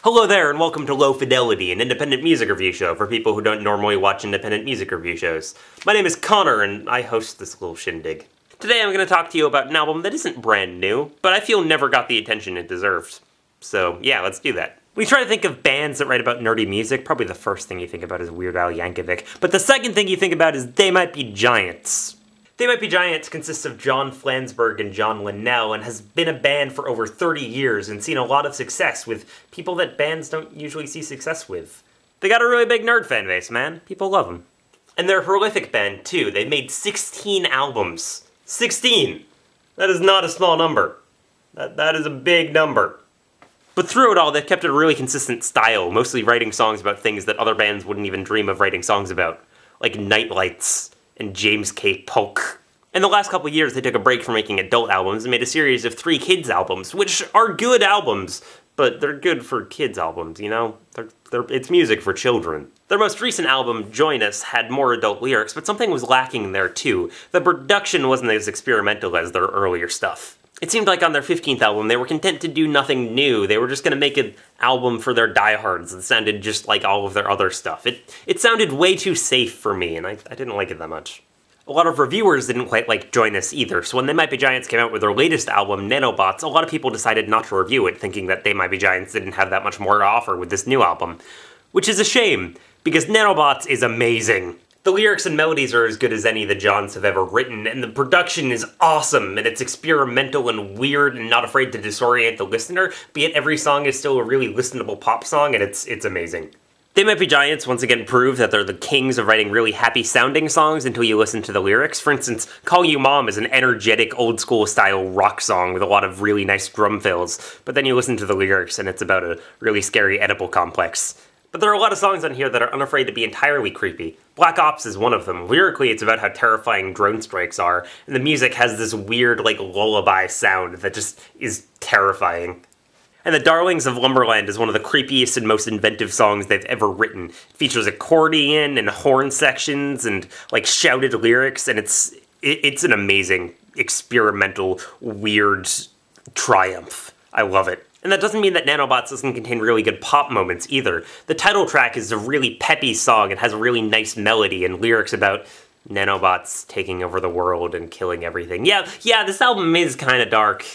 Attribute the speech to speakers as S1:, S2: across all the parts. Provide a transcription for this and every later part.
S1: Hello there, and welcome to Low Fidelity, an independent music review show for people who don't normally watch independent music review shows. My name is Connor, and I host this little shindig. Today I'm going to talk to you about an album that isn't brand new, but I feel never got the attention it deserves. So yeah, let's do that. When you try to think of bands that write about nerdy music, probably the first thing you think about is Weird Al Yankovic, but the second thing you think about is They Might Be Giants. They Might Be Giants consists of John Flansburgh and John Linnell, and has been a band for over 30 years and seen a lot of success with people that bands don't usually see success with. They got a really big nerd fan base, man. People love them. And they're a prolific band, too. They've made 16 albums. 16! That is not a small number. That is a big number. But through it all, they've kept a really consistent style, mostly writing songs about things that other bands wouldn't even dream of writing songs about, like Nightlights and James K. Polk. In the last couple of years, they took a break from making adult albums and made a series of 3 kids albums, which are good albums, but they're good for kids albums, you know? It's music for children. Their most recent album, Join Us, had more adult lyrics, but something was lacking there too. The production wasn't as experimental as their earlier stuff. It seemed like on their 15th album, they were content to do nothing new. They were just going to make an album for their diehards that sounded just like all of their other stuff. It sounded way too safe for me, and I didn't like it that much. A lot of reviewers didn't quite like Join Us either, so when They Might Be Giants came out with their latest album, Nanobots, a lot of people decided not to review it, thinking that They Might Be Giants didn't have that much more to offer with this new album. Which is a shame, because Nanobots is amazing. The lyrics and melodies are as good as any the Johns have ever written, and the production is awesome, and it's experimental and weird and not afraid to disorient the listener, but yet every song is still a really listenable pop song, and it's amazing. They Might Be Giants once again prove that they're the kings of writing really happy-sounding songs until you listen to the lyrics. For instance, Call You Mom is an energetic, old-school-style rock song with a lot of really nice drum fills, but then you listen to the lyrics and it's about a really scary Oedipal complex. But there are a lot of songs on here that are unafraid to be entirely creepy. Black Ops is one of them. Lyrically, it's about how terrifying drone strikes are, and the music has this weird, like, lullaby sound that just is terrifying. And The Darlings of Lumberland is one of the creepiest and most inventive songs they've ever written. It features accordion and horn sections and, like, shouted lyrics, and it's an amazing, experimental, weird triumph. I love it. And that doesn't mean that Nanobots doesn't contain really good pop moments either. The title track is a really peppy song. It has a really nice melody and lyrics about nanobots taking over the world and killing everything. Yeah, this album is kind of dark.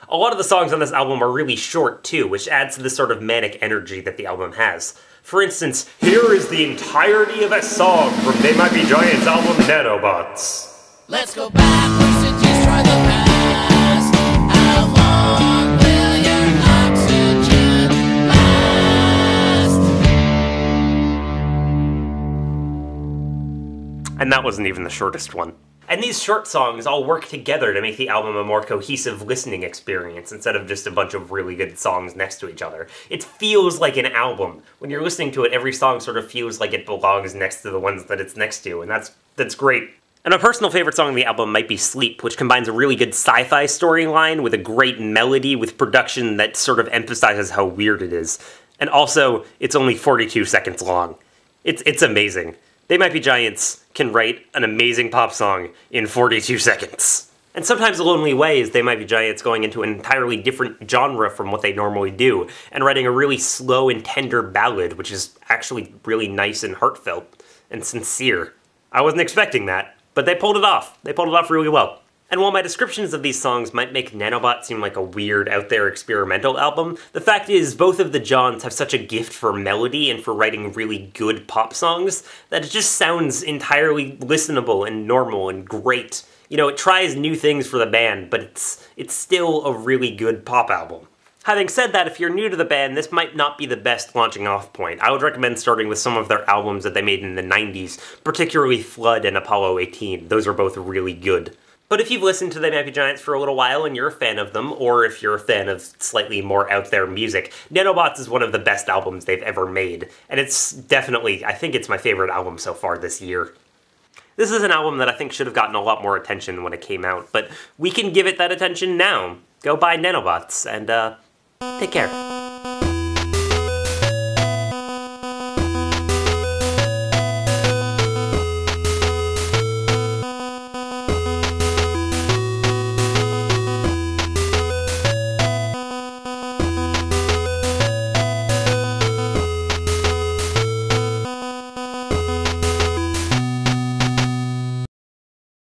S1: A lot of the songs on this album are really short too, which adds to the sort of manic energy that the album has. For instance, here is the entirety of a song from They Might Be Giants' album Nanobots.
S2: Let's go backwards and destroy the past. How long will your oxygen last?
S1: And that wasn't even the shortest one. And these short songs all work together to make the album a more cohesive listening experience instead of just a bunch of really good songs next to each other. It feels like an album. When you're listening to it, every song sort of feels like it belongs next to the ones that it's next to, and that's great. And my personal favorite song on the album might be Sleep, which combines a really good sci-fi storyline with a great melody with production that sort of emphasizes how weird it is. And also, it's only 42 seconds long. It's amazing. They Might Be Giants can write an amazing pop song in 42 seconds. And sometimes The Lonely Way is They Might Be Giants going into an entirely different genre from what they normally do, and writing a really slow and tender ballad, which is actually really nice and heartfelt and sincere. I wasn't expecting that, but they pulled it off. They pulled it off really well. And while my descriptions of these songs might make Nanobots seem like a weird, out-there experimental album, the fact is both of the Johns have such a gift for melody and for writing really good pop songs that it just sounds entirely listenable and normal and great. You know, it tries new things for the band, but it's still a really good pop album. Having said that, if you're new to the band, this might not be the best launching off point. I would recommend starting with some of their albums that they made in the 90s, particularly Flood and Apollo 18. Those are both really good. But if you've listened to They Might Be Giants for a little while and you're a fan of them, or if you're a fan of slightly more out-there music, Nanobots is one of the best albums they've ever made. And it's definitely, I think it's my favorite album so far this year. This is an album that I think should have gotten a lot more attention when it came out, but we can give it that attention now. Go buy Nanobots, and take care.